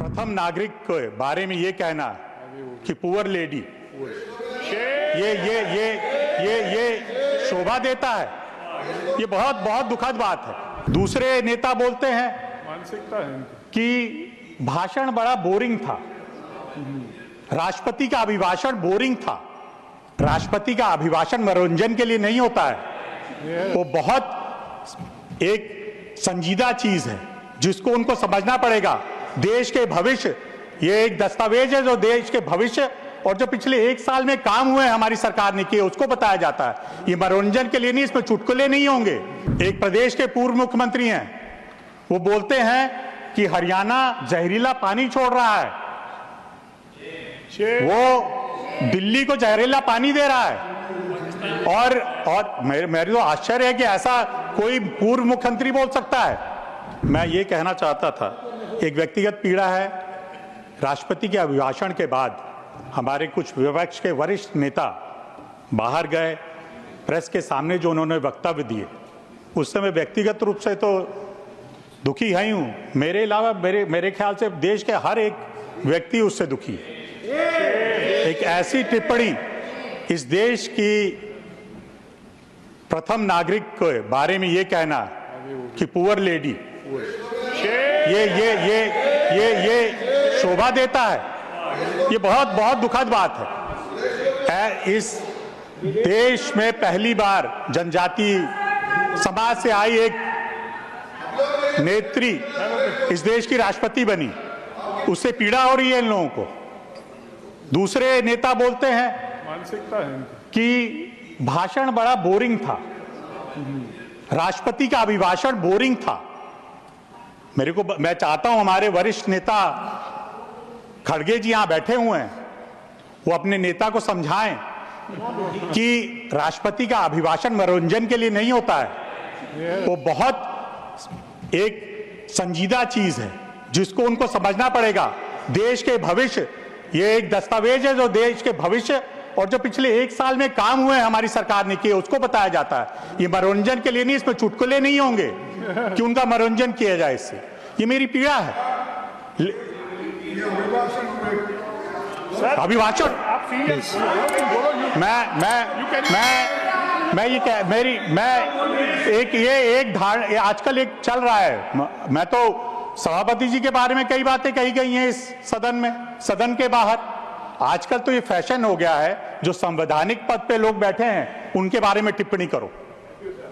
प्रथम नागरिक के बारे में ये कहना कि पुअर लेडी ये शोभा देता है, ये बहुत बहुत दुखद बात है। दूसरे नेता बोलते हैं मानसिकता है कि भाषण बड़ा बोरिंग था, राष्ट्रपति का अभिभाषण बोरिंग था। राष्ट्रपति का अभिभाषण मनोरंजन के लिए नहीं होता है, वो बहुत एक संजीदा चीज है जिसको उनको समझना पड़ेगा। देश के भविष्य, ये एक दस्तावेज है जो देश के भविष्य और जो पिछले 1 साल में काम हुए हमारी सरकार ने किए उसको बताया जाता है। ये मनोरंजन के लिए नहीं, इसमें चुटकुले नहीं होंगे। एक प्रदेश के पूर्व मुख्यमंत्री हैं, वो बोलते हैं कि हरियाणा जहरीला पानी छोड़ रहा है, वो दिल्ली को जहरीला पानी दे रहा है। और मेरे तो आश्चर्य है कि ऐसा कोई पूर्व मुख्यमंत्री बोल सकता है। मैं ये कहना चाहता था, एक व्यक्तिगत पीड़ा है। राष्ट्रपति के अभिभाषण के बाद हमारे कुछ विपक्ष के वरिष्ठ नेता बाहर गए, प्रेस के सामने जो उन्होंने वक्तव्य दिए, उस समय व्यक्तिगत रूप से तो दुखी है ही हूं। मेरे अलावा मेरे ख्याल से देश के हर एक व्यक्ति उससे दुखी है। एक ऐसी टिप्पणी इस देश की प्रथम नागरिक के बारे में ये कहना कि पुअर लेडी ये शोभा देता है, ये बहुत बहुत दुखद बात है। इस देश में पहली बार जनजाति समाज से आई एक नेत्री इस देश की राष्ट्रपति बनी, उससे पीड़ा हो रही है इन लोगों को। दूसरे नेता बोलते हैं मानसिकता है कि भाषण बड़ा बोरिंग था, राष्ट्रपति का अभिभाषण बोरिंग था। मैं चाहता हूं हमारे वरिष्ठ नेता खड़गे जी यहां बैठे हुए हैं, वो अपने नेता को समझाएं कि राष्ट्रपति का अभिभाषण मनोरंजन के लिए नहीं होता है, वो बहुत एक संजीदा चीज है जिसको उनको समझना पड़ेगा। देश के भविष्य, ये एक दस्तावेज है जो देश के भविष्य और जो पिछले 1 साल में काम हुए हमारी सरकार ने किए उसको बताया जाता है। ये मनोरंजन के लिए नहीं, इसमें चुटकुले नहीं होंगे कि उनका मनोरंजन किया जाए। इससे ये मेरी पीड़ा है। अभिभाषण ये आजकल एक चल रहा है। मैं तो सभापति जी के बारे में कई बातें कही गई हैं इस सदन में, सदन के बाहर। आजकल तो ये फैशन हो गया है, जो संवैधानिक पद पे लोग बैठे हैं उनके बारे में टिप्पणी करो।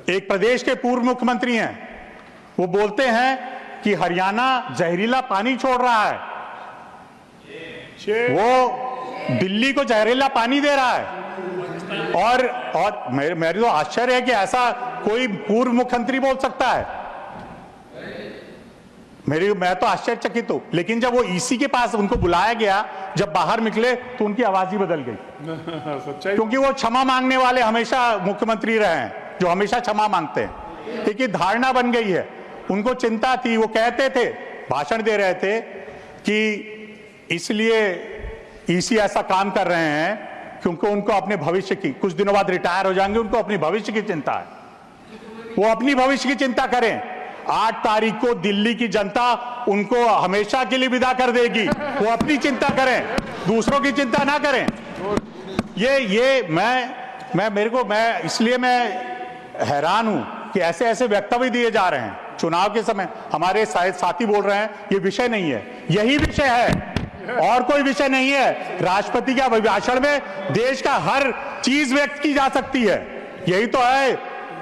एक प्रदेश के पूर्व मुख्यमंत्री हैं, वो बोलते हैं कि हरियाणा जहरीला पानी छोड़ रहा है, वो दिल्ली को जहरीला पानी दे रहा है। और मेरे तो आश्चर्य है कि ऐसा कोई पूर्व मुख्यमंत्री बोल सकता है। मैं तो आश्चर्यचकित हूं। लेकिन जब वो ईसी के पास उनको बुलाया गया, जब बाहर निकले तो उनकी आवाज ही बदल गई। क्योंकि वो क्षमा मांगने वाले हमेशा मुख्यमंत्री रहे हैं, जो हमेशा क्षमा मांगते हैं। एक धारणा बन गई है, उनको चिंता थी। वो कहते थे, भाषण दे रहे थे कि इसलिए ईसी ऐसा काम कर रहे हैं क्योंकि उनको अपने भविष्य की, कुछ दिनों बाद रिटायर हो जाएंगे, उनको अपनी भविष्य की चिंता है। वो अपनी भविष्य की चिंता करें। 8 तारीख को दिल्ली की जनता उनको हमेशा के लिए विदा कर देगी। वो अपनी चिंता करें, दूसरों की चिंता ना करें। इसलिए मैं हैरान हूं कि ऐसे ऐसे वक्तव्य दिए जा रहे हैं चुनाव के समय। हमारे साथी बोल रहे हैं ये विषय नहीं है, यही विषय है और कोई विषय नहीं है। राष्ट्रपति के अभिभाषण में देश का हर चीज व्यक्त की जा सकती है, यही तो है।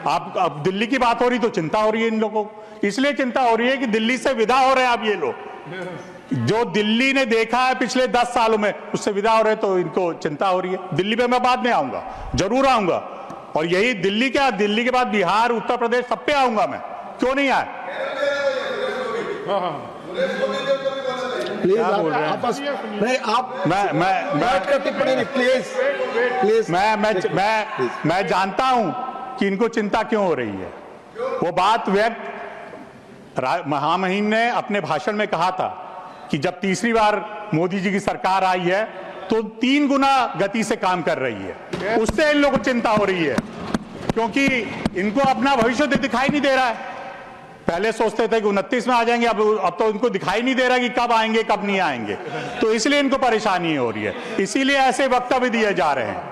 अब दिल्ली की बात हो रही तो चिंता हो रही है इन लोगों को। इसलिए चिंता हो रही है कि दिल्ली से विदा हो रहे हैं अब ये लोग। जो दिल्ली ने देखा है पिछले 10 सालों में, उससे विदा हो रहे तो इनको चिंता हो रही है। दिल्ली पे मैं बाद में आऊंगा, जरूर आऊंगा। और यही दिल्ली के बाद बिहार, उत्तर प्रदेश, सब पे आऊंगा मैं। क्यों नहीं आए? प्लीज मैं जानता हूं कि इनको चिंता क्यों हो रही है। वो बात महामहिम ने अपने भाषण में कहा था कि जब तीसरी बार मोदी जी की सरकार आई है तो 3 गुना गति से काम कर रही है। उससे इन लोगों को चिंता हो रही है, क्योंकि इनको अपना भविष्य दिखाई नहीं दे रहा है। पहले सोचते थे कि 29 में आ जाएंगे, अब तो उनको दिखाई नहीं दे रहा कि कब आएंगे कब नहीं आएंगे, तो इसलिए इनको परेशानी हो रही है, इसीलिए ऐसे वक्तव्य दिए जा रहे हैं।